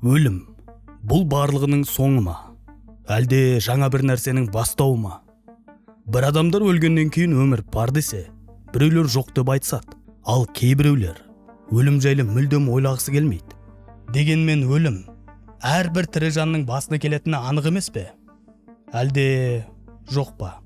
Өлім бұл барлығының соңы ма? Әлде жаңа бір нәрсенің бастауы ма? Бір адамдар өлгеннен кейін өмір бар десе, біреулер жоқ деп айтсады, ал кейбіреулер өлім жайлы мүлдем ойлағысы келмейді. Дегенмен өлім әрбір тірі жанның басына келетіні анық емес пе? Әлде жоқ па?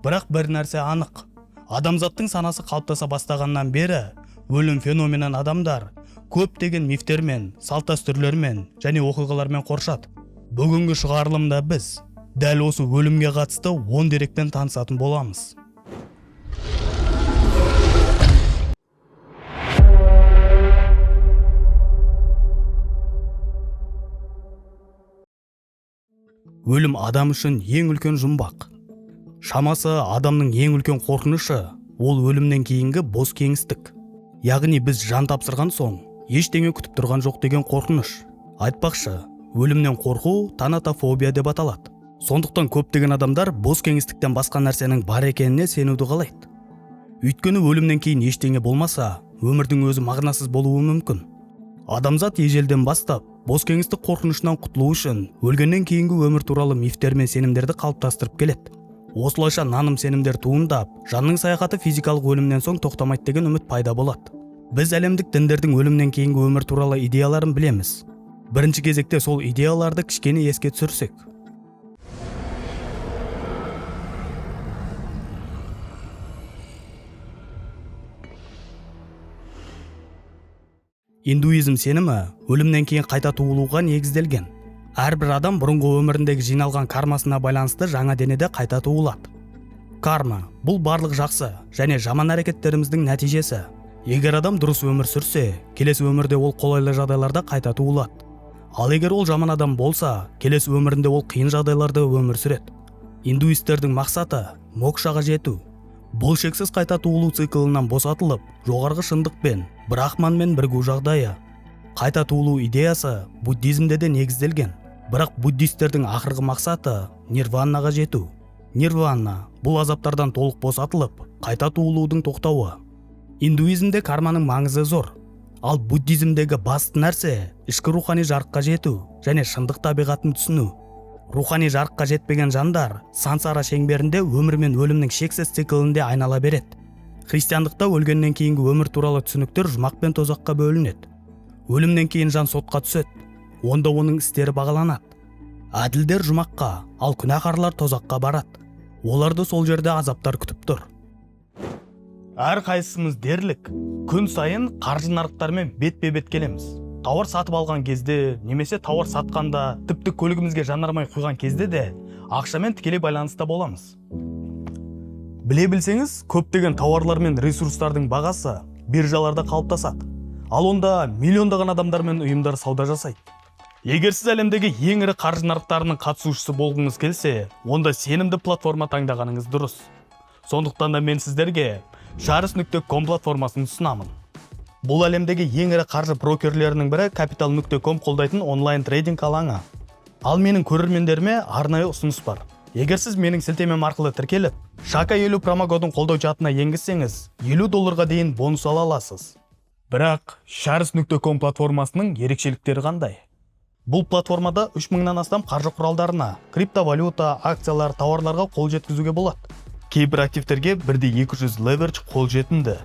Бірақ бір нәрсе анық. Адамзаттың санасы қалыптаса бастағаннан бері өлім феноменін адамдар көптеген мифтермен, салт-дәстүрлермен және оқиғалармен қоршады. Бүгінгі шығарылымда біз дәл осы өлімге қатысты 10 дерекпен танысатын боламыз. Өлім адам үшін ең үлкен жұмбақ. Шамасы адамның ең үлкен қорқынышы ол өлімнен кейінгі бос кеңістік. Яғни біз жан тапсырған соң ештеңе күтіп тұрған жоқ деген қорқыныш. Айтпақшы, өлімнен қорқу танатофобия деп аталады. Сондықтан көптеген адамдар бос кеңістіктен басқа нәрсенің бар екеніне сенуді қалайды. Өйткені өлімнен кейін ештеңе болмаса, өмірдің өзі мағынасыз болуы мүмкін. Адамзат ежелден бастап бос кеңістік қорқынышынан құтылу үшін өлгеннен кейінгі өмір туралы мифтер мен сенімдерді қалыптастырып келеді. Осылайша наным сенімдер туындап, жанның саяхаты физикалық өлімнен соң тоқтамайды деген үміт пайда болады. Біз әлемдік діндердің өлімнен кейінгі өмір туралы идеяларын білеміз. Бірінші кезекте сол идеяларды кішкене еске түсірсек. Индуизм сенімі өлімнен кейін қайта туылуға негізделген. Әрбір адам бұрынғы өміріндегі жиналған кармасына байланысты жаңа денеде қайта туылады. Карма бұл барлық жақсы және жаман әрекеттеріміздің нәтижесі. Егер адам дұрыс өмір сүрсе, келесі өмірде ол қолайлы жағдайларда қайта туылады. Ал егер ол жаман адам болса, келесі өмірінде ол қиын жағдайларда өмір сүреді. Индуистердің мақсаты мокшаға жету. Бұл шексіз қайта туылу циклынан босатылып, жоғарғы шындықпен, брахманмен бірігу жағдайы. Қайта туылу идеясы буддизмде де негізделген. Бірақ буддистердің ақырғы мақсаты нирванаға жету. Нирвана бұл азаптардан толық босатылып, қайта туылудың тоқтауы. Индуизмде карманың маңызы зор. Ал буддизмдегі басты нәрсе ішкі рухани жарыққа жету және шындық табиғатын түсіну. Рухани жарыққа жетпеген жандар сансара шеңберінде өмір мен өлімнің шексіз циклінде айнала береді. Христиандықта өлгеннен кейінгі өмір туралы түсініктер жұмақ пен тозаққа бөлінеді. Өлімнен кейін жан сотқа түседі. Онда оның істері бағаланады. Әділдер жұмаққа, ал күнәһарлар тозаққа барады. Оларды сол жерде азаптар күтіп тұр. Әр қайсымыз дерлік, күн сайын қаржы нарықтарымен бетпе-бет келеміз. Тауар сатып алған кезде, немесе тауар сатқанда, тіпті көлігімізге жанармай құйған кезде де ақшамен тікелей байланыста боламыз. Біле білсеңіз, көптеген тауарлар мен ресурстардың бағасы биржаларда қалыптасады. Ал онда миллиондаған адамдар мен ұйымдар сауда жасайды. Егер сіз әлемдегі ең ірі қаржы нарықтарының қатысушысы болғыңыз келсе, онда сенімді платформа таңдағаныңыз дұрыс. Сондықтан да мен сіздерге Shares.com платформасын ұсынамын. Бұл әлемдегі ең ірі қаржы брокерлерінің бірі Capital.com қолдайтын онлайн трейдинг алаңы. Ал менің көрермендеріме арнайы ұсыныс бар. Егер сіз менің сілтемем арқылы тіркеліп, Шака 50 промокодын қолдау чатына енгізсеңіз, $50 дейін бонус ала аласыз. Бірақ Shares.com платформасының ерекшеліктері қандай? Бұл платформада 3000-нан астам қаржы құралдарына, криптовалюта, акциялар, тауарларға қол жеткізуге болады. Кейбір активтерге 1/200 леверидж қол жетімді.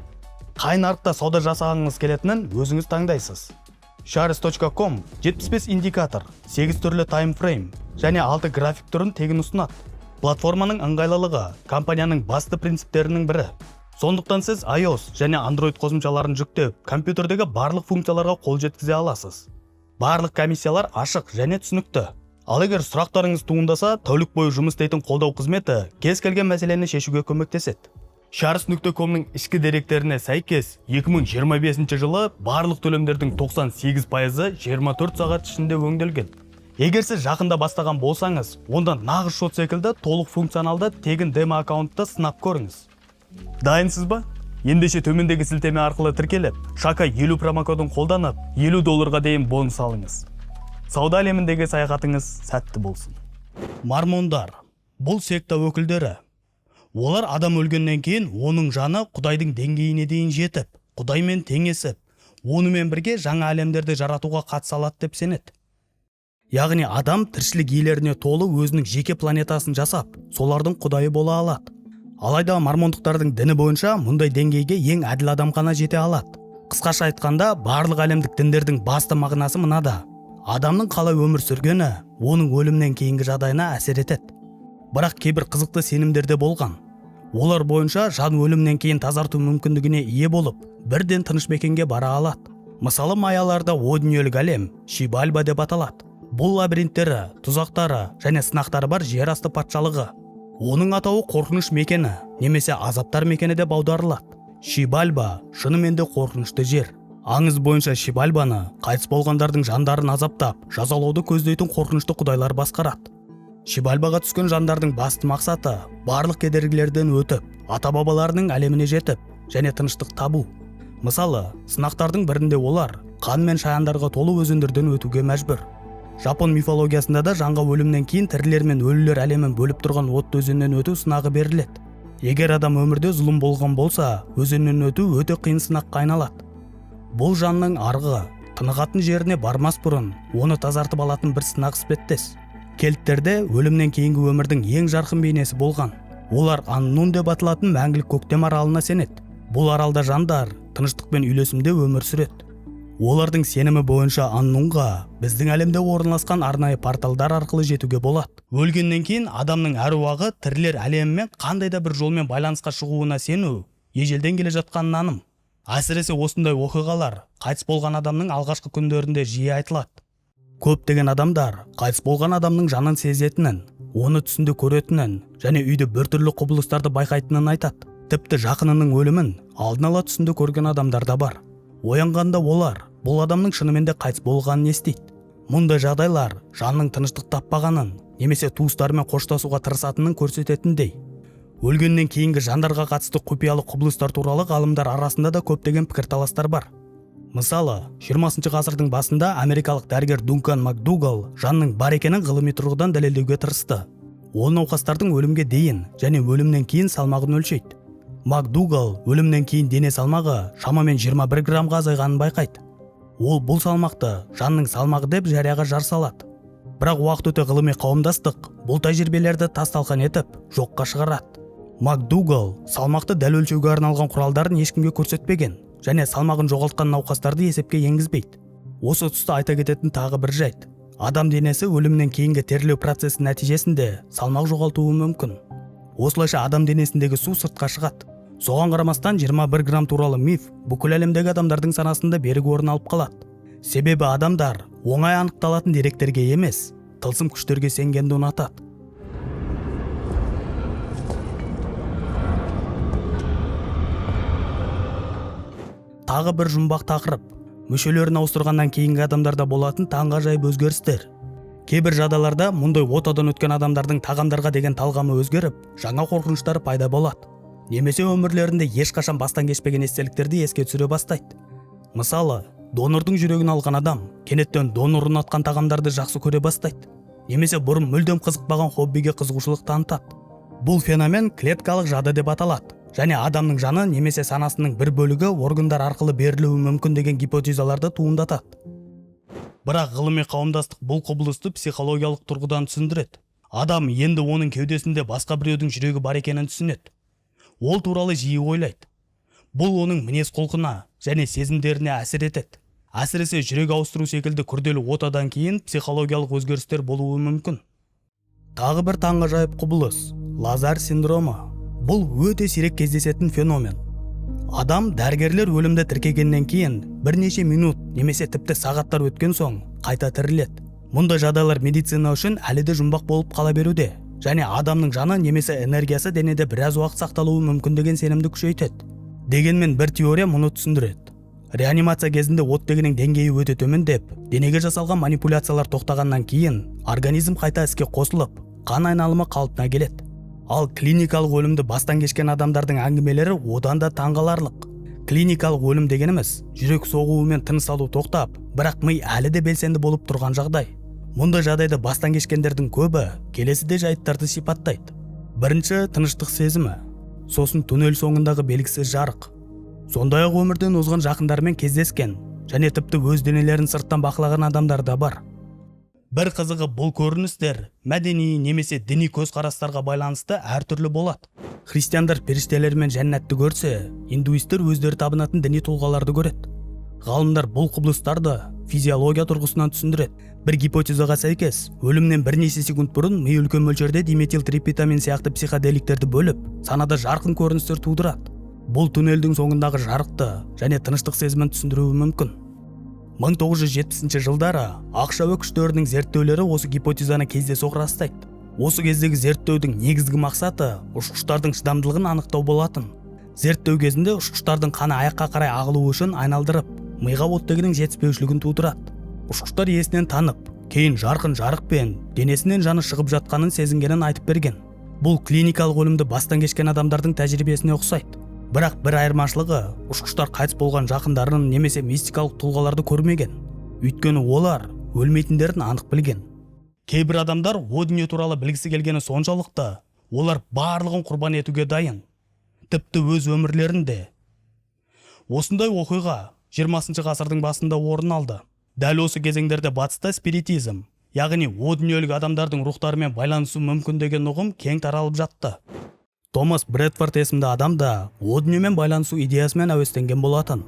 Қай нарықта сауда жасағыңыз келетінін өзіңіз таңдайсыз. Shares.com 75 индикатор, 8 түрлі таймфрейм және 6 график түрін тегін ұсынады. Платформаның ыңғайлылығы компанияның басты принциптерінің бірі. Сондықтан сіз iOS және Android қосымшаларын жүктеп, компьютердегі барлық функцияларға қол жеткізе аласыз. Барлық комиссиялар ашық және түсінікті. Ал егер сұрақтарыңыз туындаса, тәулік бойы жұмыс істейтін қолдау қызметі кез келген мәселені шешуге көмектеседі. Shares.com'ның ішкі деректеріне сәйкес, 2025 жылы барлық төлемдердің 98%-ы 24 сағат ішінде өңделген. Егер сіз жақында бастаған болсаңыз, онда нағыз шот секілді толық функционалды тегін демо аккаунтты сынап көріңіз. Дайынсыз ба? Ендеше төмендегі сілтеме арқылы тіркеліп, Шака 50 промокодын қолданып, $50 дейін бонус алыңыз. Сауда әлеміндегі саяхатыңыз сәтті болсын. Мормондар бұл секта өкілдері. Олар адам өлгеннен кейін оның жаны Құдайдың деңгейіне дейін жетіп, Құдаймен теңесіп, онымен бірге жаңа әлемдерді жаратуға қатыса алады деп сенеді. Яғни адам тіршілік иелеріне толы өзінің жеке планетасын жасап, солардың құдайы бола алады. Алайда мормондықтардың діні бойынша мұндай деңгейге ең әділ адам ғана жете алады. Қысқаша айтқанда, барлық әлемдік діндердің басты мағынасы мынада: адамның қалай өмір сүргені оның өлімнен кейінгі жағдайына әсер етеді. Бірақ кейбір қызықты сенімдерде болған. Олар бойынша жан өлімнен кейін тазарту мүмкіндігіне ие болып, бірден тыныш мекенге бара алады. Мысалы, майяларда о дүниелік әлем Шибальба деп аталады. Бұл лабиринттері, тұзақтары және сынақтары бар жер асты патшалығы. Оның атауы қорқыныш мекені немесе азаптар мекені деп аударылады. Шибальба шынымен де қорқынышты жер. Аңыз бойынша Шибальбаны қайтыс болғандардың жандарын азаптап, жазалауды көздейтін қорқынышты құдайлар басқарады. Шибальбаға түскен жандардың басты мақсаты барлық кедергілерден өтіп, ата-бабаларының әлеміне жетіп және тыныштық табу. Мысалы, сынақтардың бірінде олар қан мен шаяндарға толы өзендерден өтуге мәжбүр. Жапон мифологиясында да жанға өлімнен кейін тірілер мен өлілер әлемін бөліп тұрған отты өзеннен өту сынағы беріледі. Егер адам өмірде зұлым болған болса, өзеннен өту өте қиын сынаққа айналады. Бұл жанның арғы, тынығатын жеріне бармас бұрын оны тазартып алатын бір сынақ іспеттес. Кельттерде өлімнен кейінгі өмірдің ең жарқын бейнесі болған. Олар Аннун деп аталатын мәңгілік көктем аралына сенеді. Бұл аралда жандар тыныштықпен үйлесімде өмір сүреді. Олардың сенімі бойынша Аннунға біздің әлемде орналасқан арнайы порталдар арқылы жетуге болады. Өлгеннен кейін адамның әруағы тірілер әлемімен қандай да бір жолмен байланысқа шығуына сену ежелден келе жатқан наным. Әсіресе осындай оқиғалар қайтыс болған адамның алғашқы күндерінде жиі айтылады. Көптеген адамдар қайтыс болған адамның жанын сезетінін, оны түсінде көретінін және үйде біртүрлі құбылыстарды байқайтынын айтады. Тіпті жақынының өлімін алдын ала түсінде көрген адамдар да бар. Оянғанда олар бұл адамның шынымен де қайтыс болғанын естиді. Мұндай жағдайлар жанның тыныштық таппағанын немесе туыстарымен қоштасуға тырысатынын көрсететіндей. Өлгеннен кейінгі жандарға қатысты құпиялы құбылыстар туралы ғалымдар арасында да көптеген пікірталастар бар. Мысалы, 20 ғасырдың басында америкалық дәрігер Дункан Макдугал жанның бар екенін ғылыми тұрғыдан дәлелдеуге тырысты. Ол науқастардың өлімге дейін және өлімнен кейін салмағын өлшейді. Макдугал өлімнен кейін дене салмағы шамамен 21 граммға азайғанын байқайды. Ол бұл салмақты жанның салмағы деп жарияға жар салады. Бірақ уақыт өте ғылыми қауымдастық бұл тәжірибелерді тас-талқан етіп жоққа шығарады. Макдугал салмақты дәл өлшеуге арналған құралдарын ешкімге көрсетпеген және салмағын жоғалтқан науқастарды есепке енгізбейді. Осы тұста айта кететін тағы бір жайт. Адам денесі өлімнен кейінгі терілеу процесі нәтижесінде салмақ жоғалтуы мүмкін. Осылайша адам денесіндегі су сыртқа шығады. Соған қарамастан 21 грамм туралы миф бүкіл әлемдегі адамдардың санасында берік орын алып қалады. Себебі адамдар оңай анықталатын деректерге емес, тылсым күштерге сенгенді ұнатады. Тағы бір жұмбақ тақырып: мүшелерін ауыстырғаннан кейінгі адамдарда болатын таңғажайып өзгерістер. Кейбір жағдайларда мұндай отадан өткен адамдардың тағамдарға деген талғамы өзгеріп, жаңа қорқыныштар пайда болады. Немесе өмірлерінде ешқашан бастан кешпеген естеліктерді еске түсіре бастайды. Мысалы, донордың жүрегін алған адам кенеттен донор ұнатқан тағамдарды жақсы көре бастайды. Немесе бұрын мүлдем қызықпаған хоббиге қызығушылық танытады. Бұл феномен клеткалық жады деп аталады және адамның жаны немесе санасының бір бөлігі органдар арқылы берілуі мүмкін деген гипотезаларды туындатады. Бірақ ғылыми қауымдастық бұл құбылысты психологиялық тұрғыдан түсіндіреді. Адам енді оның кеудесінде басқа біреудің жүрегі бар екенін түсінеді. Ол туралы жиі ойлайды. Бұл оның мінез құлқына және сезімдеріне әсер етеді. Әсіресе жүрек ауыстыру секілді күрделі отадан кейін психологиялық өзгерістер болуы мүмкін. Тағы бір таңғажайып құбылыс – Лазар синдромы. Бұл өте сирек кездесетін феномен. Адам дәрігерлер өлімді тіркегеннен кейін бірнеше минут немесе тіпті сағаттар өткен соң қайта тіріледі. Мұндай жағдайлар медицина үшін әлі де жұмбақ болып қала беруде және адамның жаны немесе энергиясы денеде біраз уақыт сақталуы мүмкін деген сенімді күшейтеді. Дегенмен бір теория мұны түсіндіреді. Реанимация кезінде оттегінің деңгейі өте төмендеп, денеге жасалған манипуляциялар тоқтағаннан кейін организм қайта іске қосылып, қан айналымы қалпына келеді. Ал клиникалық өлімді бастан кешкен адамдардың әңгімелері одан да таңғаларлық. Клиникалық өлім дегеніміз жүрек соғуы мен тыныс алу тоқтап, бірақ ми әлі де белсенді болып тұрған жағдай. Мұндай жағдайда бастан кешкендердің көбі келесіде жайттарды сипаттайды. Бірінші, тыныштық сезімі. Сосын туннель соңындағы белгісіз жарық. Сондай-ақ өмірден озған жақындармен кездескен және тіпті өз денелерін сырттан бақылаған адамдар да бар. Бір қызығы, бұл көріністер мәдени немесе діни көзқарастарға байланысты әртүрлі болады. Христиандар періштелер мен жәннатты көрсе, индуистер өздері табынатын діни тұлғаларды көреді. Ғалымдар бұл құбылыстарды физиология тұрғысынан түсіндіреді. Бір гипотезаға сәйкес, өлімнен бірнеше секунд бұрын ми үлкен мөлшерде диметилтрипетамин сияқты психоделиктерді бөліп, санада жарқын көріністер тудырады. Бұл туннельдің соңындағы жарықты және тыныштық сезімін түсіндіруі мүмкін. 1970 жылдары ақш әуе күштерінің зерттеулері осы гипотезаны кездейсоқ растайды. Осы кездегі зерттеудің негізгі мақсаты ұшқыштардың шыдамдылығын анықтау болатын. Зерттеу кезінде ұшқыштардың қаны аяққа қарай ағылуы үшін айналдырып, миға оттегінің жетіспеушілігін тудырады. Ұшқыштар есінен танып, кейін жарқын жарықпен денесінен жаны шығып жатқанын сезінгенін айтып берген. Бұл клиникалық өлімді бастан кешкен адамдардың тәжірибесіне ұқсайды. Бірақ бір айырмашылығы, ұшқыштар қайтыс болған жақындарын немесе мистикалық тұлғаларды көрмеген. Өйткені олар өлмейтіндерін анық білген. Кейбір адамдар о дүние туралы білгісі келгені соншалықты, олар барлығын құрбан етуге дайын. Тіпті өз өмірлерінде. Осындай оқиға 20 ғасырдың басында орын алды. Дәл осы кезеңдерде батыста спиритизм, яғни о дүниелік адамдардың рухтарымен байланысу мүмкін деген ұғым кең таралып жатты. Томас Брэдфорд есімді адам да о дүниемен байланысу идеясымен әуестенген болатын.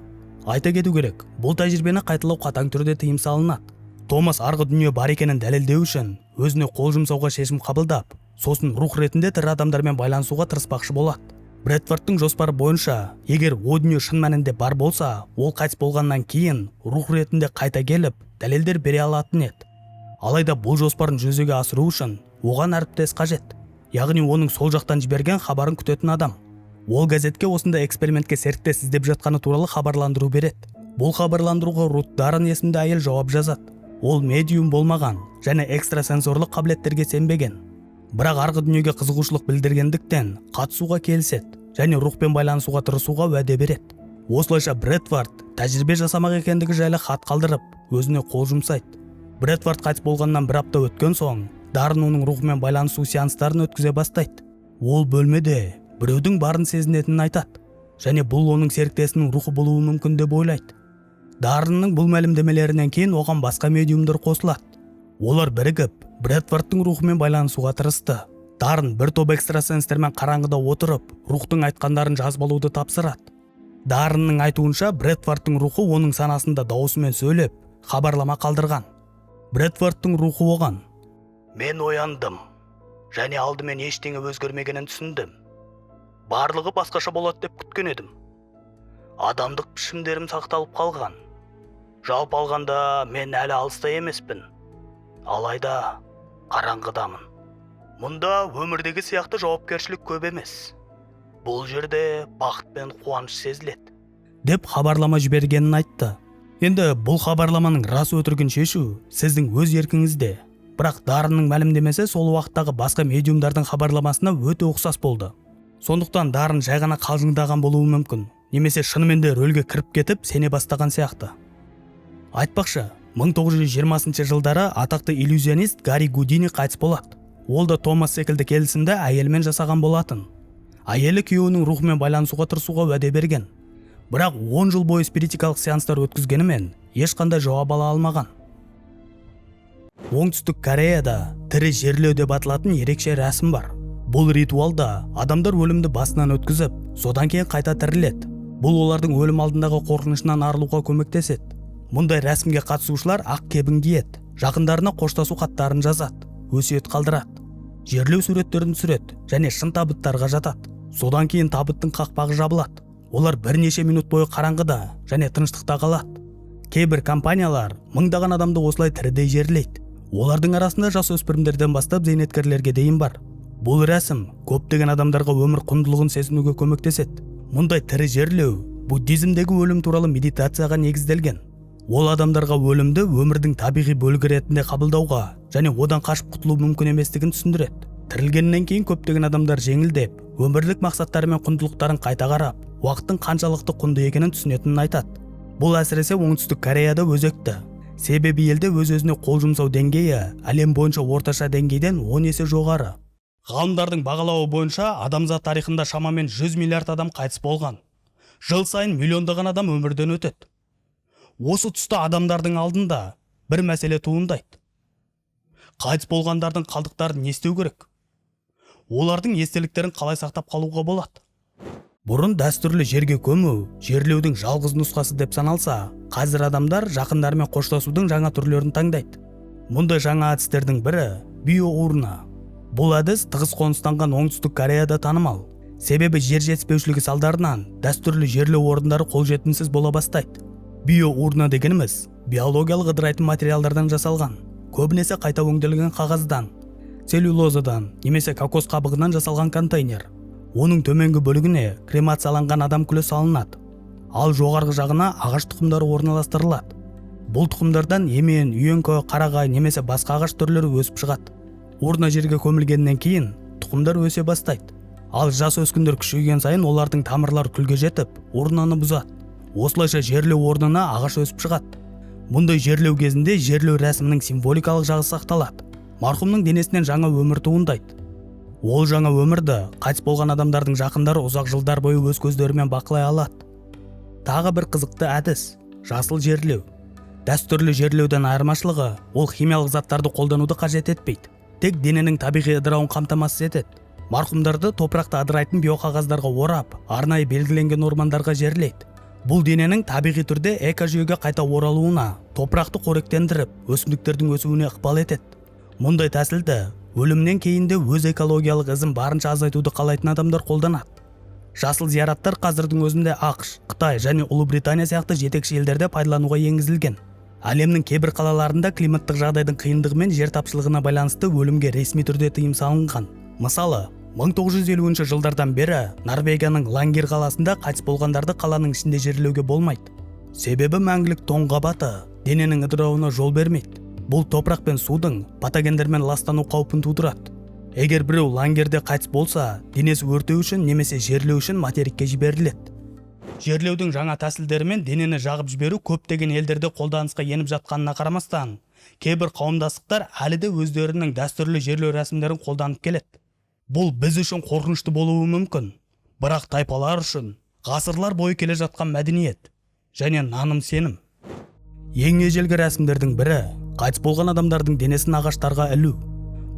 Айта кету керек, бұл тәжірибені қайталау қатаң түрде тыйым салынады. Томас арғы дүние бар екенін дәлелдеу үшін өзіне қол жұмсауға шешім қабылдап, сосын рух ретінде тірі адамдармен байланысуға тырыспақшы болады. Брэдфордтың жоспары бойынша, егер о дүние шын мәнінде бар болса, ол қайтыс болғаннан кейін рух ретінде қайта келіп, дәлелдер бере алатын еді. Алайда бұл жоспарын жүзеге асыру үшін оған әріптес қажет. Яғни оның сол жақтан жіберген хабарын күтетін адам. Ол газетке осындай экспериментке серіктес іздеп жатқаны туралы хабарландыру береді. Бұл хабарландыруға Рут Даррен есімді әйел жауап жазады. Ол медиум болмаған және экстрасенсорлық қабілеттерге сенбеген. Бірақ арғы дүниеге қызығушылық білдіргендіктен қатысуға келіседі және рухпен байланысуға тырысуға уәде береді. Осылайша Брэдфорд тәжірибе жасамақ екендігі жайлы хат қалдырып, өзіне қол жұмсайды. Брэдфорд қайтыс болғаннан бір апта өткен соң, Даррен оның рухымен байланысу сеанстарын өткізе бастайды. Ол бөлмеде біреудің барын сезінетінін айтады, және бұл оның серіктесінің рухы болуы мүмкін деп ойлайды. Дарреннің бұл мәлімдемелерінен кейін оған басқа медиумдар қосылады. Олар бірігіп, Брэдфордтың рухымен байланысуға тырысты. Даррен бір топ экстрасенстермен қараңғыда отырып, рухтың айтқандарын жазып алуды тапсырады. Дарреннің айтуынша, Брэдфордтың рухы оның санасында дауысымен сөйлеп, хабарлама қалдырған. Брэдфордтың рухы оған: "Мен ояндым, және алдымен ештеңе өзгермегенін түсіндім. Барлығы басқаша болады деп күткен едім. Адамдық пішімдерім сақталып қалған. Жалпы алғанда мен әлі алыста емеспін. Алайда қараңғыдамын. Мұнда өмірдегі сияқты жауапкершілік көп емес. Бұл жерде бақыт пен қуаныш сезіледі", деп хабарлама жібергенін айтты. Енді бұл хабарламаның рас өтірігін шешу сіздің өз еркіңізде. Бірақ Дарреннің мәлімдемесі сол уақыттағы басқа медиумдардың хабарламасына өте ұқсас болды. Сондықтан Даррен жай ғана қалжыңдаған болуы мүмкін, немесе шынымен де рөлге кіріп кетіп сене бастаған сияқты. Айтпақшы, 1920 жылдары атақты иллюзионист Гарри Гудини қайтыс болады. Ол да Томас секілді келісімді әйелмен жасаған болатын. Әйелі күйеуінің рухымен байланысуға тырысуға уәде берген. Бірақ 10 жыл бойы спиритикалық сеанстар өткізгенімен ешқандай жауап ала алмаған. Оңтүстік Кореяда тірі жерлеу деп аталатын ерекше рәсім бар. Бұл ритуалда адамдар өлімді басынан өткізіп, содан кейін қайта тіріледі. Бұл олардың өлім алдындағы қорқынышынан арылуға көмектеседі. Мұндай рәсімге қатысушылар ақ кебін киеді, жақындарына қоштасу хаттарын жазады, өсиет қалдырады, жерлеу суреттерін түсіреді және шын табыттарға жатады. Содан кейін табыттың қақпағы жабылады. Олар бірнеше минут бойы қараңғыда және тыныштықта қалады. Кейбір компаниялар мыңдаған адамды осылай тірідей жерлейді. Олардың арасында жасөспірімдерден бастап зейнеткерлерге дейін бар. Бұл рәсім көптеген адамдарға өмір құндылығын сезінуге көмектеседі. Мұндай тірі жерлеу буддизмдегі өлім туралы медитацияға негізделген. Ол адамдарға өлімді өмірдің табиғи бөлігі ретінде қабылдауға және одан қашып құтылу мүмкін еместігін түсіндіреді. Тірілгеннен кейін көптеген адамдар жеңілдеп, өмірлік мақсаттары мен құндылықтарын қайта қарап, уақыттың қаншалықты құнды екенін түсінетінін айтады. Бұл әсіресе Оңтүстік Кореяда өзекті. Себебі елде өз-өзіне қол жұмсау деңгейі әлем бойынша орташа деңгейден 10 есе жоғары. Ғалымдардың бағалауы бойынша адамзат тарихында шамамен 100 миллиард адам қайтыс болған. Жыл сайын миллиондаған адам өмірден өтеді. Осы тұста адамдардың алдында бір мәселе туындайды. Қайтыс болғандардың қалдықтарын не істеу керек? Олардың естеліктерін қалай сақтап қалуға болады? Бұрын дәстүрлі жерге көму жерлеудің жалғыз нұсқасы деп саналса, қазір адамдар жақындарымен қоштасудың жаңа түрлерін таңдайды. Мұндай жаңа әдістердің бірі биоурна. Бұл әдіс тығыз қоныстанған Оңтүстік Кореяда танымал. Себебі жер жетіспеушілігі салдарынан дәстүрлі жерлеу орындары қолжетімсіз бола бастайды. Биоурна дегеніміз биологиялық ыдырайтын материалдардан жасалған, көбінесе қайта өңделген қағаздан, целлюлозадан немесе кокос қабығынан жасалған контейнер. Оның төменгі бөлігіне кремацияланған адам күлі салынады, ал жоғарғы жағына ағаш тұқымдары орналастырылады. Бұл тұқымдардан емен, үйеңкі, қарағай немесе басқа ағаш түрлері өсіп шығады. Урна жерге көмілгеннен кейін тұқымдар өсе бастайды. Ал жас өскіндер күшейген сайын олардың тамырлары күлге жетіп, урнаны бұзады. Осылайша жерлеу орнына ағаш өсіп шығады. Мұндай жерлеу кезінде жерлеу рәсімінің символикалық жағы сақталады. Марқұмның денесінен жаңа өмір туындайды. Ол жаңа өмірді қайтыс болған адамдардың жақындары ұзақ жылдар бойы өз көздерімен бақылай алады. Тағы бір қызықты әдіс – жасыл жерлеу. Дәстүрлі жерлеуден айырмашылығы, ол химиялық заттарды қолдануды қажет етпейді. Тек дененің табиғи ыдырауын қамтамасыз етеді. Марқұмдарды топырақты ыдырайтын биоқағаздарға орап, арнайы белгіленген ормандарға жерлейді. Бұл дененің табиғи түрде экожүйеге қайта оралуына, топырақты қоректендіріп, өсімдіктердің өсуіне ықпал етеді. Мұндай тәсілді өлімнен кейін де өз экологиялық ізін барынша азайтуды қалайтын адамдар қолданады. Жасыл зияраттар қазірдің өзінде ақш, Қытай және Ұлыбритания сияқты жетекші елдерде пайдалануға енгізілген. Әлемнің кейбір қалаларында климаттық жағдайдың қиындығы мен жер тапшылығына байланысты өлімге ресми түрде тыйым салынған. Мысалы, 1950 жылдардан бері Норвегияның Лангер қаласында қайтыс болғандарды қаланың ішінде жерлеуге болмайды. Себебі мәңгілік тоң қабаты дененің ыдырауына жол бермейді. Бұл топырақ пен судың патогендермен ластану қаупін тудырады. Егер біреу Лангерде қайтыс болса, денесі өртеу үшін немесе жерлеу үшін материкке жіберіледі. Жерлеудің жаңа тәсілдерімен денені жағып жіберу көптеген елдерде қолданысқа еніп жатқанына қарамастан, кейбір қауымдастықтар әлі де өздерінің дәстүрлі жерлеу рәсімдерін қолданып келеді. Бұл біз үшін қорқынышты болуы мүмкін, бірақ тайпалар үшін ғасырлар бойы келе жатқан мәдениет және наным-сенім. Ең ежелгі рәсімдердің бірі қайтыс болған адамдардың денесін ағаштарға ілу.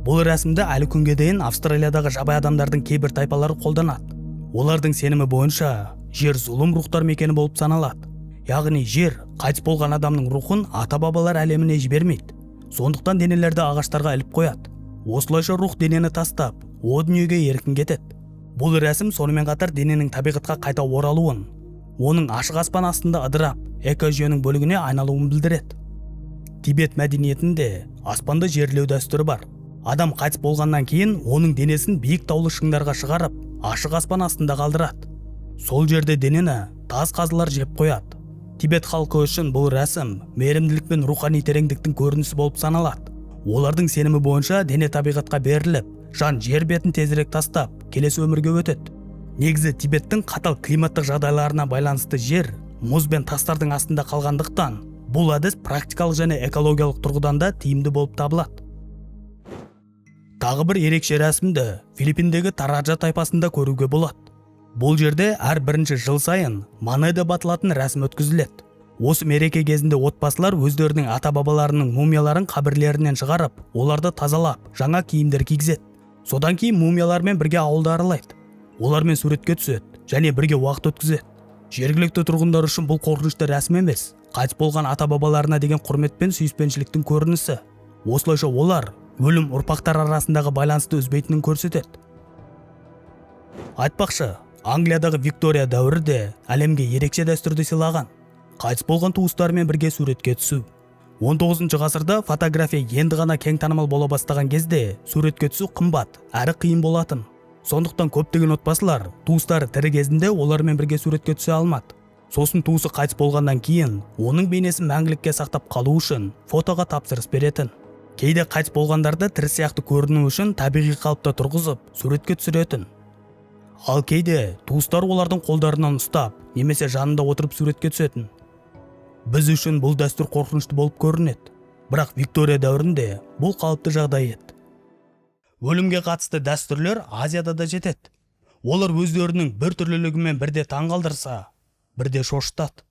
Бұл рәсімді әлі күнге дейін Австралиядағы жабайы адамдардың кейбір тайпалары қолданады. Олардың сенімі бойынша жер зұлым рухтар мекені болып саналады. Яғни жер қайтыс болған адамның рухын ата-бабалар әлеміне жібермейді. Сондықтан денелерді ағаштарға іліп қояды. Осылайша рух денені тастап, о дүниеге еркін кетеді. Бұл рәсім сонымен қатар дененің табиғатқа қайта оралуын, оның ашық аспан астында ыдырап, экожүйенің бөлігіне айналуын білдіреді. Тибет мәдениетінде аспанды жерлеу дәстүрі бар. Адам қайтыс болғаннан кейін оның денесін биік таулы шыңдарға шығарып, ашық аспан астында қалдырады. Сол жерде денені тас қазылар жеп қояды. Тибет халқы үшін бұл рәсім мейірімділік пен рухани тереңдіктің көрінісі болып саналады. Олардың сенімі бойынша дене табиғатқа беріліп, жан жер бетін тезірек тастап, келесі өмірге өтеді. Негізі Тибеттің қатал климаттық жағдайларына байланысты жер мұз бен тастардың астында қалғандықтан, бұл әдіс практикалық және экологиялық тұрғыдан да тиімді болып табылады. Тағы бір ерекше рәсімді Филиппиндегі Тараджа тайпасында көруге болады. Бұл жерде әр бірінші жыл сайын Мане деп аталатын рәсім өткізіледі. Осы мереке кезінде отбасылар өздерінің ата-бабаларының мумияларын қабірлерінен шығарып, оларды тазалап, жаңа киімдер кигізеді. Содан кейін мумиялармен бірге ауылды аралайды. Олармен суретке түседі және бірге уақыт өткізеді. Жергілікті тұрғындар үшін бұл қорқынышты рәсім емес, қайтыс болған ата-бабаларына деген құрмет пен сүйіспеншіліктің көрінісі. Осылайша олар өлім ұрпақтар арасындағы байланысты үзбейтінін көрсетеді. Айтпақшы, Англиядағы Виктория дәуірі де әлемге ерекше дәстүрді сыйлаған. Қайтыс болған туыстарымен бірге суретке түсу. 19 ғасырда фотография енді ғана кең танымал бола бастаған кезде суретке түсу қымбат әрі қиын болатын. Сондықтан көптеген отбасылар туыстары тірі кезінде олармен бірге суретке түсе алмады. Сосын туысы қайтыс болғаннан кейін оның бейнесін мәңгілікке сақтап қалу үшін фотоға тапсырыс беретін. Кейде қайтыс болғандарды тірі сияқты көріну үшін табиғи қалыпта тұрғызып суретке түсіретін. Ал кейде туыстар олардың қолдарынан ұстап немесе жанында отырып суретке түсетін. Біз үшін бұл дәстүр қорқынышты болып көрінеді, бірақ Виктория дәуірінде бұл қалыпты жағдай еді. Өлімге қатысты дәстүрлер Азияда да жетеді. Олар өздерінің бір түрлілігімен бірде таң қалдырса, бірде шошытады.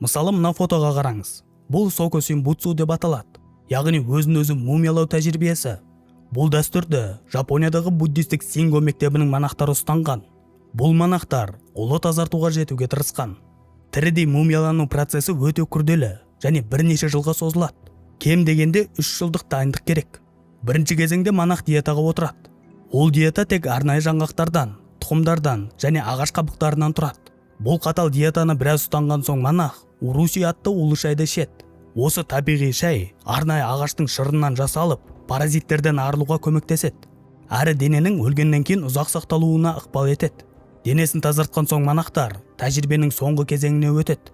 Мысалы мына фотоға қараңыз. Бұл сокосимбутсу деп аталады, яғни өзін-өзі мумиялау тәжірибесі. Бұл дәстүрді Жапониядағы буддистік Синго мектебінің монахтары ұстанған. Бұл монахтар ұлы тазартуға жетуге тырысқан. Тірідей мумиялану процесі өте күрделі және бірнеше жылға созылады. Кем дегенде 3 жылдық дайындық керек. Бірінші кезеңде монах диетаға отырады. Ол диета тек арнайы жаңғақтардан, тұқымдардан және ағаш қабықтарынан тұрады. Бұл қатал диетаны біраз ұстанған соң монах уруси атты улы шайды ішеді. Осы табиғи шай арнайы ағаштың шырынынан жасалып, паразиттерден арылуға көмектеседі. Әрі дененің өлгеннен кейін ұзақ сақталуына ықпал етеді. Денесін тазартқан соң монахтар тәжірибенің соңғы кезеңіне өтеді.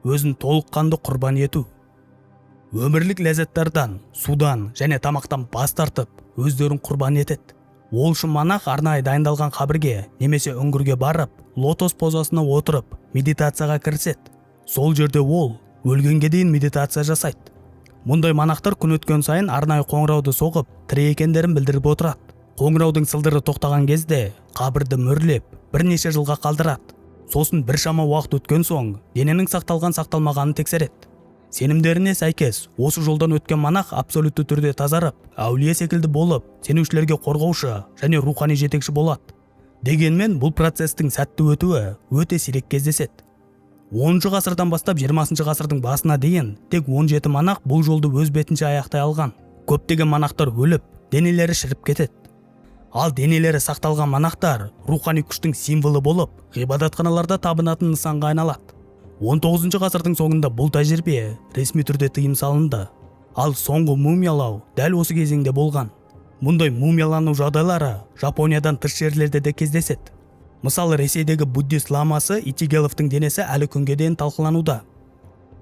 Өзін толыққанды құрбан ету. Өмірлік ләззаттардан, судан және тамақтан бас тартып, өздерін құрбан етеді. Ол үшін монах арнайы дайындалған қабірге немесе үңгірге барып, лотос позасына отырып, медитацияға кіріседі. Сол жерде ол өлгенге дейін медитация жасайды. Мұндай монахтар күн өткен сайын арнайы қоңырауды соғып, тірі екендерін білдіріп отырады. Қоңыраудың сылдыры тоқтаған кезде қабірді мөрлеп, бірнеше жылға қалдырады. Сосын біршама уақыт өткен соң дененің сақталған-сақталмағанын тексереді. Сенімдеріне сәйкес, осы жолдан өткен монах абсолютті түрде тазарып, әулие секілді болып, сенушілерге қорғаушы және рухани жетекші болады. Дегенмен бұл процестің сәтті өтуі өте сирек кездеседі. 10 ғасырдан бастап 20 ғасырдың басына дейін тек 17 монах бұл жолды өз бетінше аяқтай алған. Көптеген монахтар өліп, денелері шіріп кетеді. Ал денелері сақталған монахтар рухани күштің символы болып, ғибадатханаларда табынатын нысанға айналады. 19 ғасырдың соңында бұл тәжірибе ресми түрде тыйым салынды. Ал соңғы мумиялау дәл осы кезеңде болған. Мұндай мумиялану жағдайлары Жапониядан тыс жерлерде де кездеседі. Мысалы, Ресейдегі буддист ламасы Итигеловтың денесі әлі күнге дейін талқылануда.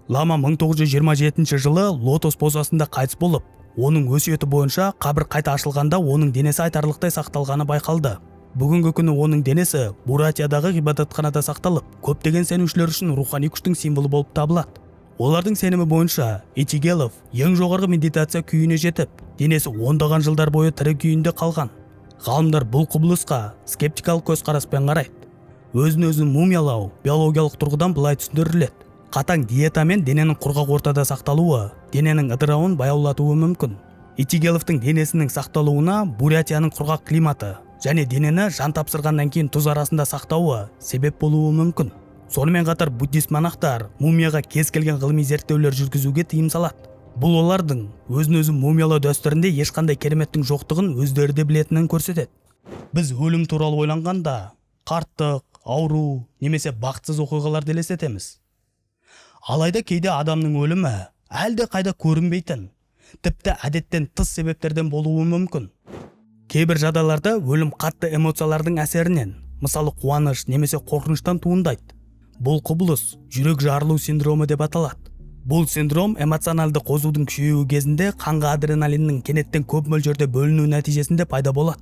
Лама 1927 жылы лотос позасында қайтыс болып, оның өсиеті бойынша қабір қайта ашылғанда оның денесі айтарлықтай сақталғаны байқалды. Бүгінгі күні оның денесі Буратиядағы ғибадатханада сақталып, көптеген сенушілер үшін рухани күштің символы болып табылады. Олардың сенімі бойынша Итигелов ең жоғарғы медитация күйіне жетіп, денесі ондаған жылдар бойы тірі күйінде қалған. Ғалымдар бұл құбылысқа скептикалық көзқараспен қарайды. Өзін-өзін мумиялау биологиялық тұрғыдан былай түсіндіріледі. Қатаң диетамен дененің құрғақ ортада сақталуы дененің ыдырауын баяулатуы мүмкін. Итигеловтың денесінің сақталуына Буратияның құрғақ климаты және денені жан тапсырғаннан кейін тұз арасында сақтауы себеп болуы мүмкін. Сонымен қатар буддист монахтар мумияға кез келген ғылыми зерттеулер жүргізуге тыйым салады. Бұл олардың өзін-өзі мумиялау дәстүрінде ешқандай кереметтің жоқтығын өздері де білетінін көрсетеді. Біз өлім туралы ойланғанда қарттық, ауру немесе бақытсыз оқиғаларды елестетеміз. Алайда кейде адамның өлімі әлде қайда көрінбейтін, тіпті әдеттен тыс себептерден болуы мүмкін. Кейбір жағдайларда өлім қатты эмоциялардың әсерінен, мысалы қуаныш немесе қорқыныштан туындайды. Бұл құбылыс жүрек жарылу синдромы деп аталады. Бұл синдром эмоционалды қозудың күшеюі кезінде қанға адреналиннің кенеттен көп мөлшерде бөліну нәтижесінде пайда болады.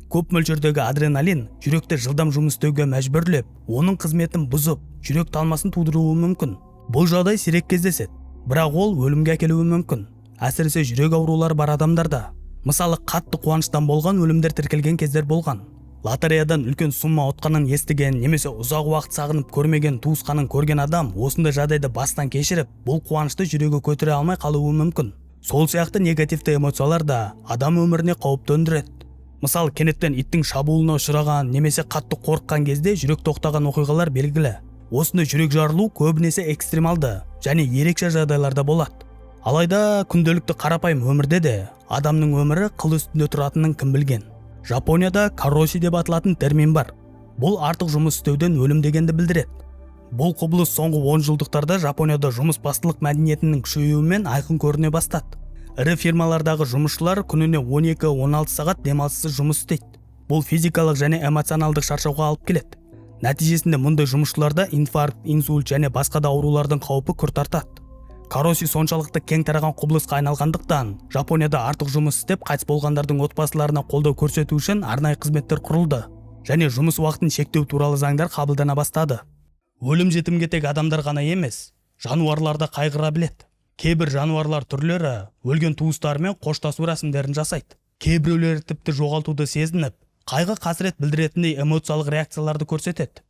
Көп мөлшердегі адреналин жүректі жылдам жұмыс істеуге мәжбүрлеп, оның қызметін бұзып, жүрек талмасын тудыруы мүмкін. Бұл жағдай сирек кездеседі, бірақ ол өлімге әкелуі мүмкін. Әсіресе жүрек аурулары бар адамдарда. Мысалы, қатты қуаныштан болған өлімдер тіркелген кездер болған. Лотереядан үлкен сумма ұтқанын естіген немесе ұзақ уақыт сағынып көрмеген туысқанын көрген адам осындай жағдайды бастан кешіріп, бұл қуанышты жүрегі көтере алмай қалуы мүмкін. Сол сияқты негативті эмоциялар да адам өміріне қауіп төндіреді. Мысалы, кенеттен иттің шабуылына ұшыраған немесе қатты қорыққан кезде жүрек тоқтаған оқиғалар белгілі. Осындай жүрек жарылу көбінесе экстремалды және ерекше жағдайларда болады. Алайда күнделікті қарапайым өмірде де адамның өмірі қыл үстінде тұратынын кім білген. Жапонияда кароси деп аталатын термин бар. Бұл артық жұмыс істеуден өлім дегенді білдіреді. Бұл құбылыс соңғы 10 жылдықтарда Жапонияда жұмыс бастылық мәдениетінің күшеюімен айқын көріне бастады. Ірі фирмалардағы жұмысшылар күніне 12-16 сағат демалыссыз жұмыс істейді. Бұл физикалық және эмоционалдық шаршауға алып келеді. Нәтижесінде мұндай жұмысшыларда инфаркт, инсульт және басқа да аурулардың қаупі күрт артады. Кароси соншалықты кең тараған құбылысқа айналғандықтан, Жапонияда артық жұмыс істеп қайтыс болғандардың отбасыларына қолдау көрсету үшін арнайы қызметтер құрылды және жұмыс уақытын шектеу туралы заңдар қабылдана бастады. Өлім жетімге тек адамдар ғана емес, жануарлар да қайғыра біледі. Кейбір жануарлар түрлері өлген туыстарымен қоштасу рәсімдерін жасайды. Кейбіреулері тіпті жоғалтуды сезініп, қайғы қасірет білдіретіндей эмоциялық реакцияларды көрсетеді.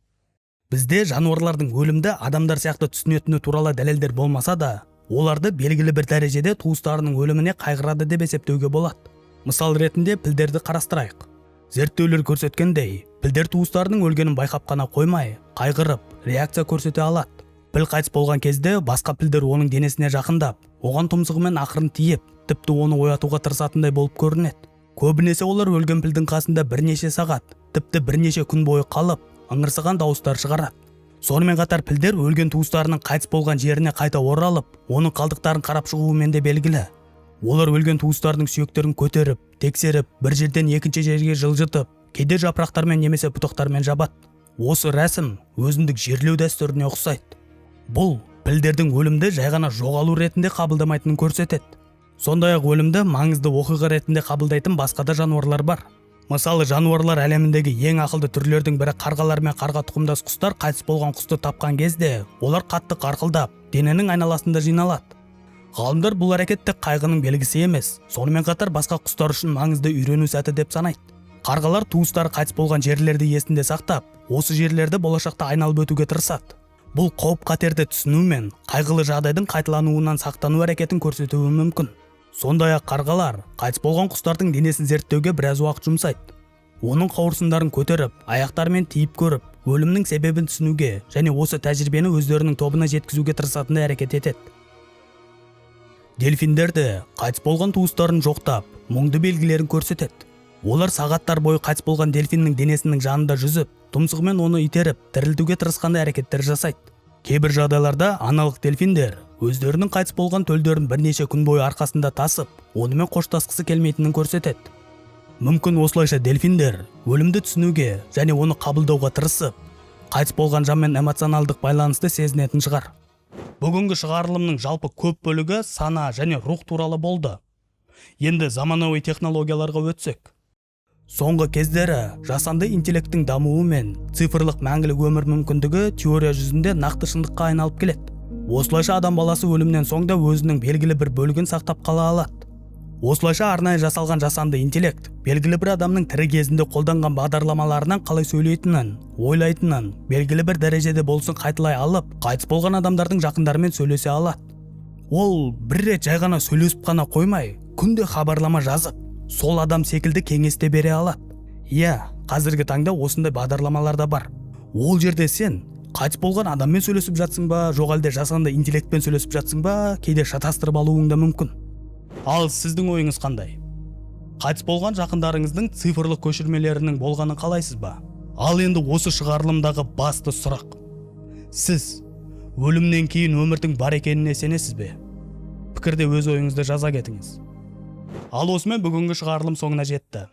Бізде жануарлардың өлімді адамдар сияқты түсінетіні туралы дәлелдер болмаса да, оларды белгілі бір дәрежеде туыстарының өліміне қайғырады деп есептеуге болады. Мысал ретінде пілдерді қарастырайық. Зерттеулер көрсеткендей, пілдер туыстарының өлгенін байқап қана қоймай, қайғырып, реакция көрсете алады. Піл қайтыс болған кезде басқа пілдер оның денесіне жақындап, оған тұмсығымен ақырын тиіп, тіпті оны оятуға тырысатындай болып көрінеді. Көбінесе олар өлген пілдің қасында бірнеше сағат, тіпті бірнеше күн бойы қалып, ыңырсыған дауыстар шығарады. Сонымен қатар пілдер өлген туыстарының қайтыс болған жеріне қайта оралып, оның қалдықтарын қарап шығуымен де белгілі. Олар өлген туыстарының сүйектерін көтеріп, тексеріп, бір жерден екінші жерге жылжытып, кейде жапырақтармен немесе бұтақтармен жабады. Осы рәсім өзіндік жерлеу дәстүріне ұқсайды. Бұл пілдердің өлімді жай ғана жоғалу ретінде қабылдамайтынын көрсетеді. Сондай-ақ өлімді маңызды оқиға ретінде қабылдайтын басқа да жануарлар бар. Мысалы, жануарлар әлеміндегі ең ақылды түрлердің бірі қарғалар мен қарға тұқымдас құстар қайтыс болған құсты тапқан кезде, олар қатты қарқылдап, дененің айналасында жиналады. Ғалымдар бұл әрекет тек қайғының белгісі емес, сонымен қатар басқа құстар үшін маңызды үйрену сәті деп санайды. Қарғалар туыстары қайтыс болған жерлерді есінде сақтап, осы жерлерді болашақта айналып өтуге тырысады. Бұл қауіп-қатерді түсіну мен қайғылы жағдайдың қайталануынан сақтану әрекетін көрсетуі мүмкін. Сондай-ақ қарғалар қайтыс болған құстардың денесін зерттеуге біраз уақыт жұмсайды. Оның қауырсындарын көтеріп, аяқтарымен тиіп көріп, өлімнің себебін түсінуге және осы тәжірибені өздерінің тобына жеткізуге тырысатындай әрекет етеді. Дельфиндер де қайтыс болған туыстарын жоқтап, мұңды белгілерін көрсетеді. Олар сағаттар бойы қайтыс болған дельфиннің денесінің жанында жүзіп, тұмсығымен оны итеріп, тірілтуге тырысқандай әрекеттер жасайды. Кейбір жағдайларда аналық дельфиндер өздерінің қайтыс болған төлдерін бірнеше күн бойы арқасында тасып, онымен қоштасқысы келмейтінін көрсетеді. Мүмкін осылайша дельфиндер өлімді түсінуге және оны қабылдауға тырысып, қайтыс болған жанмен эмоционалдық байланысты сезінетін шығар. Бүгінгі шығарылымның жалпы көп бөлігі сана және рух туралы болды. Енді заманауи технологияларға өтсек. Соңғы кездері жасанды интеллекттің дамуы мен цифрлық мәңгілік өмір мүмкіндігі теория жүзінде нақты шындыққа айналып келеді. Осылайша адам баласы өлімнен соң да өзінің белгілі бір бөлігін сақтап қала алады. Осылайша арнайы жасалған жасанды интеллект белгілі бір адамның тірі кезінде қолданған бағдарламаларынан қалай сөйлейтінін, ойлайтынын белгілі бір дәрежеде болсын қайталай алып, қайтыс болған адамдардың жақындарымен сөйлесе алады. Ол бір рет жай ғана сөйлесіп қана қоймай, күнде хабарлама жазып, сол адам секілді кеңес те бере алады. Иә, қазіргі таңда осындай бағдарламалар да бар. Ол жерде сен қайтыс болған адаммен сөйлесіп жатсың ба, жоқ әлде жасанды интеллектпен сөйлесіп жатсың ба, кейде шатастырып алуың да мүмкін. Ал сіздің ойыңыз қандай? Қайтыс болған жақындарыңыздың цифрлық көшірмелерінің болғанын қалайсыз ба? Ал енді осы шығарылымдағы басты сұрақ. Сіз өлімнен кейін өмірдің бар екеніне сенесіз бе? Пікірде өз ойыңызды жаза кетіңіз. Ал осымен бүгінгі шығарылым соңына жетті.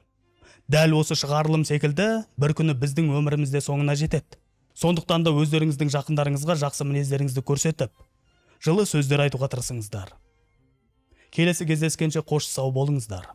Дәл осы шығарылым секілді бір күні біздің өмірімізде соңына жетеді. Сондықтан да өздеріңіздің жақындарыңызға жақсы мінездеріңізді көрсетіп, жылы сөздер айтуға тырысыңыздар. Келесі кездескенше қош сау болыңыздар.